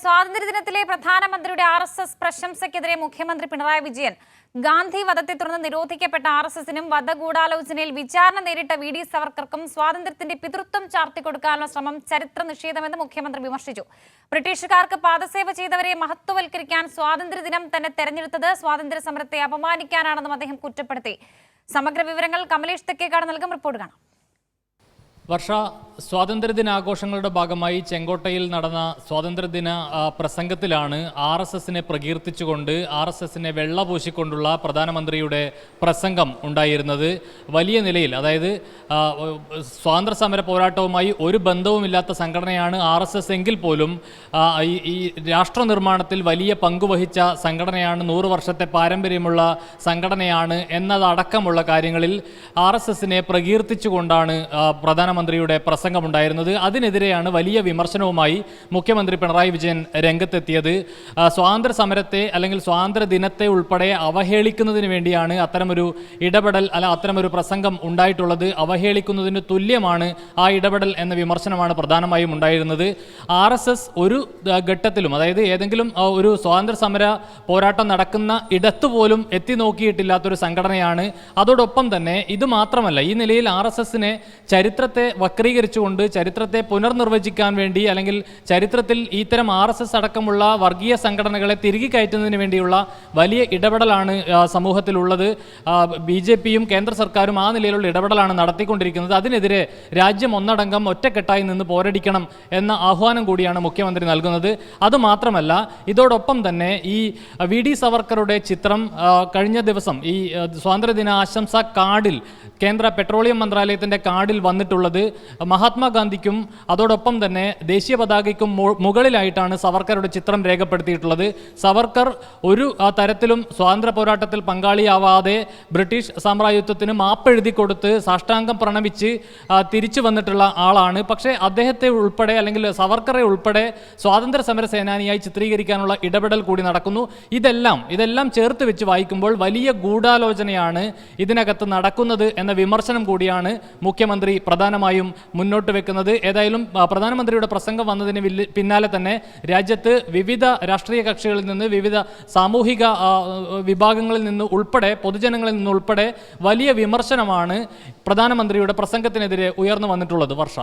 സ്വാതന്ത്ര്യദിനത്തിലെ പ്രധാനമന്ത്രിയുടെ RSS പ്രശംസയ്ക്കെതിരെ മുഖ്യമന്ത്രി പിണറായി വിജയൻ ഗാന്ധി വധത്തെ തുടർന്ന് നിരോധിക്കപ്പെട്ട RSSനും വധഗൂഢാലോചനയിൽ വിചാരണ നേരിട്ട VD സവർക്കർക്കും സ്വാതന്ത്ര്യത്തിന്റെ പിതൃത്വം ചാർത്തിക്കൊടുക്കാനുള്ള ശ്രമം ചരിത്ര നിഷേധമെന്ന് മുഖ്യമന്ത്രി വിമർശിച്ചു. ബ്രിട്ടീഷുകാർക്ക് പാദസേവ ചെയ്തവരെ മഹത്വവൽക്കരിക്കാൻ സ്വാതന്ത്ര്യദിനം തന്നെ തെരഞ്ഞെടുത്തത് സ്വാതന്ത്ര്യ സമരത്തെ അപമാനിക്കാനാണെന്നും അദ്ദേഹം കുറ്റപ്പെടുത്തി. സമഗ്ര വിവരങ്ങൾ കമലേഷ് തെക്കേക്കാട് നൽകും. റിപ്പോർട്ട് കാണാം. വർഷ സ്വാതന്ത്ര്യദിനാഘോഷങ്ങളുടെ ഭാഗമായി ചെങ്കോട്ടയിൽ നടന്ന സ്വാതന്ത്ര്യദിന പ്രസംഗത്തിലാണ് RSSനെ പ്രകീർത്തിച്ചുകൊണ്ട് RSSനെ വെള്ളപൂശിക്കൊണ്ടുള്ള പ്രധാനമന്ത്രിയുടെ പ്രസംഗം ഉണ്ടായിരുന്നത്. വലിയ നിലയിൽ, അതായത് സ്വാതന്ത്ര്യ സമര പോരാട്ടവുമായി ഒരു ബന്ധവുമില്ലാത്ത സംഘടനയാണ് RSS എങ്കിൽ പോലും ഈ രാഷ്ട്ര നിർമ്മാണത്തിൽ വലിയ പങ്കുവഹിച്ച സംഘടനയാണ്, 100 വർഷത്തെ പാരമ്പര്യമുള്ള സംഘടനയാണ് എന്നതടക്കമുള്ള കാര്യങ്ങളിൽ RSSനെ പ്രകീർത്തിച്ചുകൊണ്ടാണ് പ്രധാനമന്ത്രിയുടെ പ്രസംഗമുണ്ടായിരുന്നത്. അതിനെതിരെയാണ് വലിയ വിമർശനവുമായി മുഖ്യമന്ത്രി പിണറായി വിജയൻ രംഗത്തെത്തിയത്. സ്വാതന്ത്ര്യ സമരത്തെ അല്ലെങ്കിൽ സ്വാതന്ത്ര്യ ദിനത്തെ ഉൾപ്പെടെ അവഹേളിക്കുന്നതിന് വേണ്ടിയാണ് അത്തരമൊരു ഇടപെടൽ അത്തരമൊരു പ്രസംഗം ഉണ്ടായിട്ടുള്ളത്. അവഹേളിക്കുന്നതിന് തുല്യമാണ് ആ ഇടപെടൽ എന്ന വിമർശനമാണ് പ്രധാനമായും ഉണ്ടായിരുന്നത്. RSS ഒരു ഘട്ടത്തിലും, അതായത് ഏതെങ്കിലും ഒരു സ്വാതന്ത്ര്യ സമര പോരാട്ടം നടക്കുന്ന ഇടത്തുപോലും എത്തി നോക്കിയിട്ടില്ലാത്തൊരു സംഘടനയാണ്. അതോടൊപ്പം തന്നെ ഇത് മാത്രമല്ല, ഈ നിലയിൽ RSSനെ ചരിത്രത്തെ വക്രീകരിച്ചുകൊണ്ട് ചരിത്രത്തെ പുനർനിർവചിക്കാൻ വേണ്ടി, അല്ലെങ്കിൽ ചരിത്രത്തിൽ ഇത്തരം RSS അടക്കമുള്ള വർഗീയ സംഘടനകളെ തിരികെ കയറ്റുന്നതിന് വേണ്ടിയുള്ള വലിയ ഇടപെടലാണ് സമൂഹത്തിലുള്ളത്. BJPയും കേന്ദ്ര സർക്കാരും ആ നിലയിലുള്ള ഇടപെടലാണ് നടത്തിക്കൊണ്ടിരിക്കുന്നത്. അതിനെതിരെ രാജ്യം ഒന്നടങ്കം ഒറ്റക്കെട്ടായി നിന്ന് പോരടിക്കണം എന്ന ആഹ്വാനം കൂടിയാണ് മുഖ്യമന്ത്രി നൽകുന്നത്. അതുമാത്രമല്ല, ഇതോടൊപ്പം തന്നെ ഈ VD സവർക്കറുടെ ചിത്രം കഴിഞ്ഞ ദിവസം ഈ സ്വാതന്ത്ര്യദിന ആശംസാ കാർഡിൽ, കേന്ദ്ര പെട്രോളിയം മന്ത്രാലയത്തിൻ്റെ കാർഡിൽ വന്നിട്ടുള്ളത് മഹാത്മാഗാന്ധിക്കും അതോടൊപ്പം തന്നെ ദേശീയ പതാകയ്ക്കും മുകളിലായിട്ടാണ് സവർക്കറുടെ ചിത്രം രേഖപ്പെടുത്തിയിട്ടുള്ളത്. സവർക്കർ ഒരു തരത്തിലും സ്വാതന്ത്ര്യ പോരാട്ടത്തിൽ പങ്കാളിയാവാതെ ബ്രിട്ടീഷ് സാമ്രാജ്യത്വത്തിന് മാപ്പെഴുതി കൊടുത്ത് സാഷ്ടാംഗം പ്രണമിച്ച് തിരിച്ചു വന്നിട്ടുള്ള ആളാണ്. പക്ഷേ അദ്ദേഹത്തെ ഉൾപ്പെടെ, അല്ലെങ്കിൽ സവർക്കറെ ഉൾപ്പെടെ സ്വാതന്ത്ര്യ സമര സേനാനിയായി ചിത്രീകരിക്കാനുള്ള ഇടപെടൽ കൂടി നടക്കുന്നു. ഇതെല്ലാം ചേർത്ത് വെച്ച് വായിക്കുമ്പോൾ വലിയ ഗൂഢാലോചനയാണ് ഇതിനകത്ത് നടക്കുന്നത് എന്ന വിമർശനം കൂടിയാണ് മുഖ്യമന്ത്രി പ്രധാനമായും മുന്നോട്ട് വെക്കുന്നത്. ഏതായാലും പ്രധാനമന്ത്രിയുടെ പ്രസംഗം വന്നതിന് പിന്നാലെ തന്നെ രാജ്യത്ത് വിവിധ രാഷ്ട്രീയ കക്ഷികളിൽ നിന്ന്, വിവിധ സാമൂഹിക വിഭാഗങ്ങളിൽ നിന്ന് ഉൾപ്പെടെ, പൊതുജനങ്ങളിൽ നിന്നുൾപ്പെടെ വലിയ വിമർശനമാണ് പ്രധാനമന്ത്രിയുടെ പ്രസംഗത്തിനെതിരെ ഉയർന്നു വന്നിട്ടുള്ളത്. വർഷ,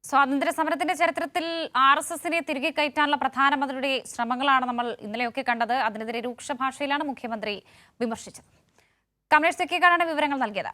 സ്വാതന്ത്ര്യ സമരത്തിന്റെ ചരിത്രത്തിൽ RSSനെ തിരികെ കയറ്റാനുള്ള പ്രധാനമന്ത്രിയുടെ ശ്രമങ്ങളാണ് നമ്മൾ ഇന്നലെയൊക്കെ കണ്ടത്. അതിനെതിരെ രൂക്ഷ ഭാഷയിലാണ് മുഖ്യമന്ത്രി വിമർശിച്ചത്. കമലേഷ് തെക്കേക്കാടാണ് വിവരങ്ങൾ നൽകിയത്.